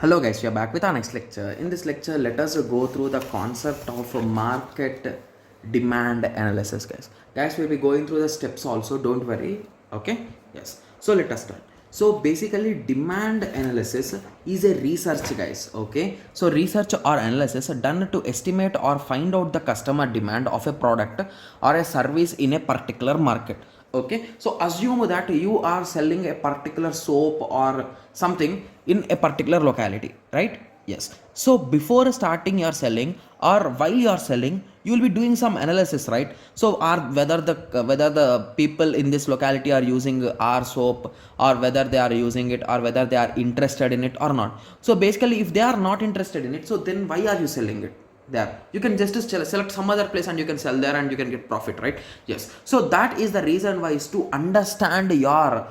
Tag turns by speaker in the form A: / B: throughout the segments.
A: Hello guys, we are back with our next lecture. In this lecture, let us go through the concept of a market demand analysis, guys. Guys, we'll be going through the steps also, don't worry. Okay? Yes. So let us start. So basically, demand analysis is a research, guys. Okay? So research or analysis done to estimate or find out the customer demand of a product or a service in a particular market. Okay, so assume that you are selling a particular soap or something in a particular locality, right? Yes. So before starting your selling or while you are selling, you will be doing some analysis, right? So are whether the people in this locality are using our soap, or whether they are using it, or whether they are interested in it or not. So basically, if they are not interested in it, so then why are you selling it there? You can just select some other place and you can sell there and you can get profit, right? Yes. So that is the reason why, is to understand your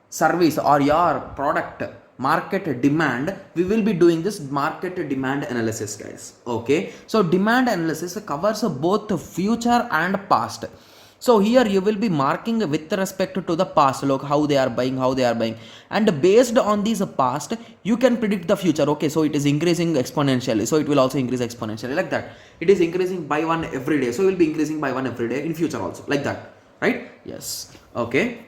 A: service or your product market demand. We will be doing this market demand analysis, guys. Okay, so demand analysis covers both future and past. So here you will be marking with respect to the past, look how they are buying, and based on these past you can predict the future. Okay, so it is increasing exponentially, so it will also increase exponentially, like that. It is increasing by one every day, so it will be increasing by one every day in future also, like that, right? Yes. Okay.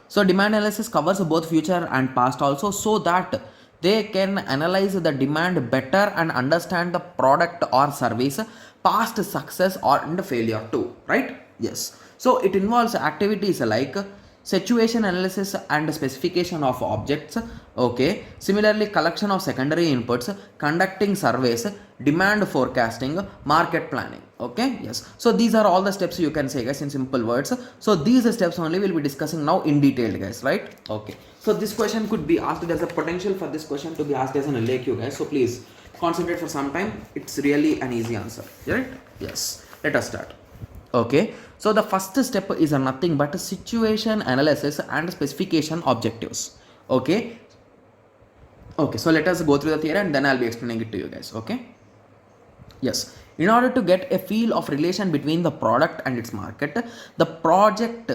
A: So demand analysis covers both future and past also, so that they can analyze the demand better and understand the product or service, past success or and failure too, right? Yes. So it involves activities like situation analysis and specification of objects. Okay, similarly collection of secondary inputs, conducting surveys, demand forecasting, market planning. Okay, yes. So these are all the steps, you can say, guys, in simple words. So these steps only we'll be discussing now in detail, guys, right? Okay, so this question could be asked, there's a potential for this question to be asked as an LAQ, guys, so please concentrate for some time. It's really an easy answer, right? Yes. Let us start. Okay, so the first step is nothing but situation analysis and specification objectives. Okay, so let us go through the theory and then I'll be explaining it to you guys. Okay, yes. In order to get a feel of relation between the product and its market, the project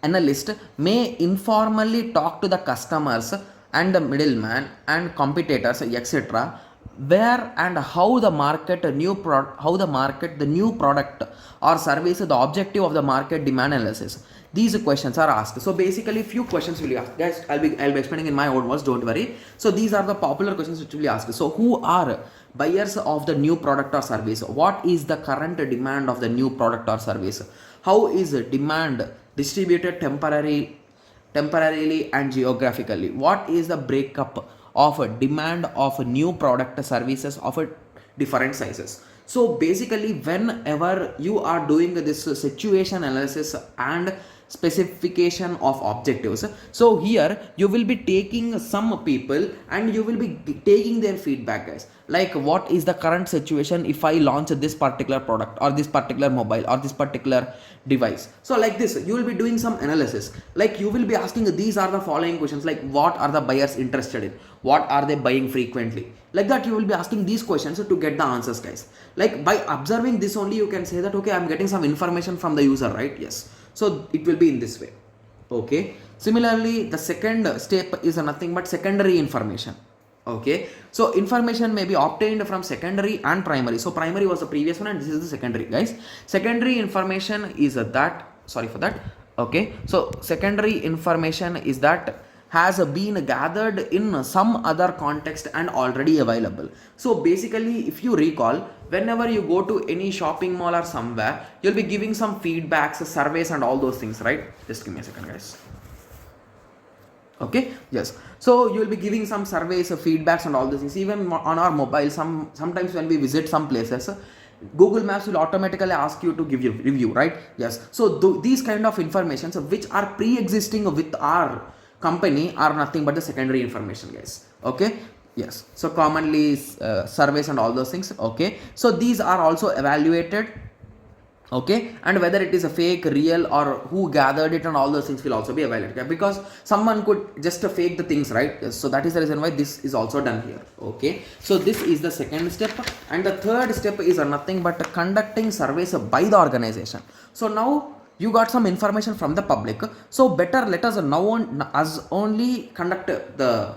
A: analyst may informally talk to the customers and the middleman and competitors, etc., where and how the market how the market the new product or service, the objective of the market demand analysis. These questions are asked. So basically few questions will be asked, guys. I'll be explaining in my own words, don't worry. So these are the popular questions which will be asked. So who are buyers of the new product or service? What is the current demand of the new product or service? How is demand distributed temporarily and geographically? What is the breakup of demand of new product services of different sizes? So basically whenever you are doing this situation analysis and specification of objectives, so here you will be taking some people and you will be taking their feedback, guys, like what is the current situation if I launch this particular product or this particular mobile or this particular device. So like this you will be doing some analysis, like you will be asking these are the following questions, like what are the buyers interested in, what are they buying frequently, like that. You will be asking these questions to get the answers, guys. Like by observing this only you can say that okay, I'm getting some information from the user, right? Yes. So it will be in this way. Okay, similarly the second step is nothing but secondary information. Okay, so information may be obtained from secondary and primary. So primary was the previous one and this is the secondary, guys. Secondary information is that, sorry for that. Okay, so secondary information is that has been gathered in some other context and already available. So basically if you recall, whenever you go to any shopping mall or somewhere, you'll be giving some feedbacks, surveys and all those things, right? Just give me a second, guys. Okay, yes. So you will be giving some surveys, feedbacks and all these things. Even on our mobile, sometimes when we visit some places, Google Maps will automatically ask you to give you review, right? Yes. So these kind of informations which are pre-existing with our company are nothing but the secondary information, guys. Okay, yes. So commonly surveys and all those things. Okay, so these are also evaluated. Okay, and whether it is a fake, real, or who gathered it and all those things will also be evaluated, okay? Because someone could just fake the things, right? Yes, so that is the reason why this is also done here. Okay, so this is the second step, and the third step is nothing but conducting surveys by the organization. So now you got some information from the public, so better let us now as only conduct the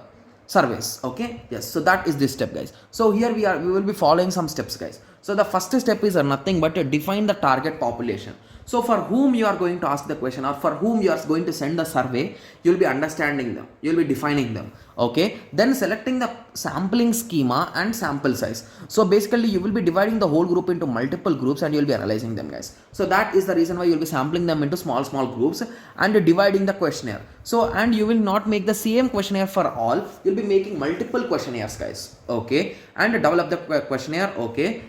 A: surveys. Okay, yes, so that is this step, guys. So here we will be following some steps, guys. So the first step is nothing but to define the target population. So for whom you are going to ask the question, or for whom you are going to send the survey, you will be understanding them, you will be defining them. Okay, then selecting the sampling schema and sample size. So basically you will be dividing the whole group into multiple groups and you will be analyzing them, guys. So that is the reason why you will be sampling them into small groups and dividing the questionnaire. So and you will not make the same questionnaire for all, you will be making multiple questionnaires, guys. Okay, and develop the questionnaire. Okay,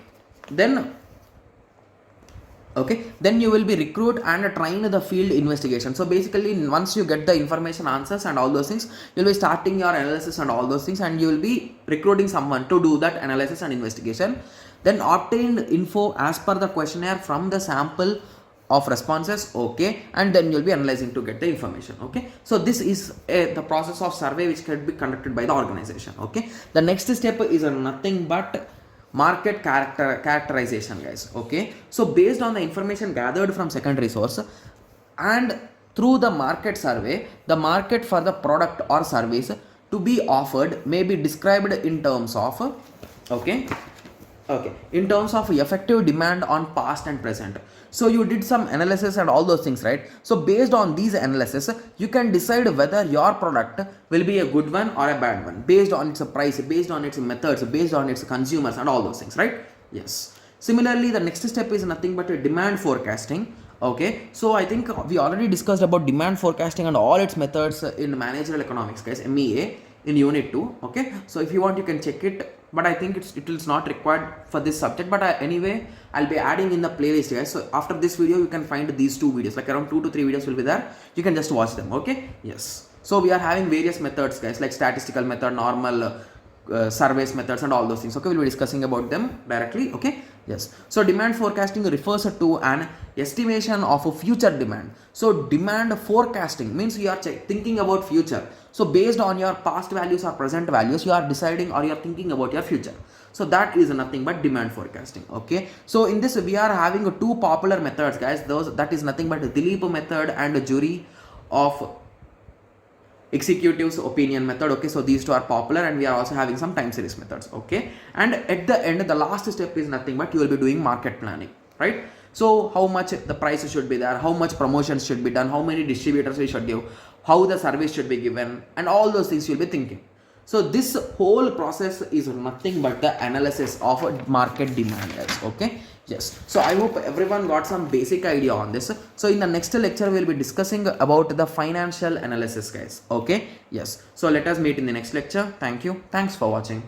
A: then you will be recruit and train the field investigation. So basically once you get the information, answers and all those things, you'll be starting your analysis and all those things, and you will be recruiting someone to do that analysis and investigation. Then obtain info as per the questionnaire from the sample of responses. Okay, and then you'll be analyzing to get the information. Okay, so this is the process of survey which can be conducted by the organization. Okay, the next step is nothing but market characterization, guys. Okay, so based on the information gathered from secondary source and through the market survey, the market for the product or service to be offered may be described in terms of in terms of effective demand on past and present. So you did some analysis and all those things, right? So based on these analysis, you can decide whether your product will be a good one or a bad one, based on its price, based on its methods, based on its consumers and all those things, right? Yes. Similarly, the next step is nothing but a demand forecasting. Okay, so I think we already discussed about demand forecasting and all its methods in managerial economics, guys, MEA, in unit 2. Okay, so if you want you can check it, but I think it is not required for this subject, but anyway I'll be adding in the playlist, guys. So after this video you can find these 2 videos, like around 2 to 3 videos will be there, you can just watch them. Okay, yes. So we are having various methods, guys, like statistical method, normal surveys methods and all those things. Okay, we'll be discussing about them directly. Okay, yes. So demand forecasting refers to an estimation of a future demand. So demand forecasting means you are thinking about future. So based on your past values or present values, you are deciding or you are thinking about your future. So that is nothing but demand forecasting. Okay, so in this we are having 2 popular methods, guys. That is nothing but Dilip method and jury of executives opinion method. Okay, so these 2 are popular, and we are also having some time series methods. Okay, and at the end, the last step is nothing but you will be doing market planning, right? So how much the prices should be there, how much promotions should be done, how many distributors we should give, how the service should be given, and all those things you'll be thinking. So this whole process is nothing but the analysis of market demand, guys. Okay, yes. So I hope everyone got some basic idea on this. So in the next lecture we'll be discussing about the financial analysis, guys. Okay, yes. So let us meet in the next lecture. Thank you. Thanks for watching.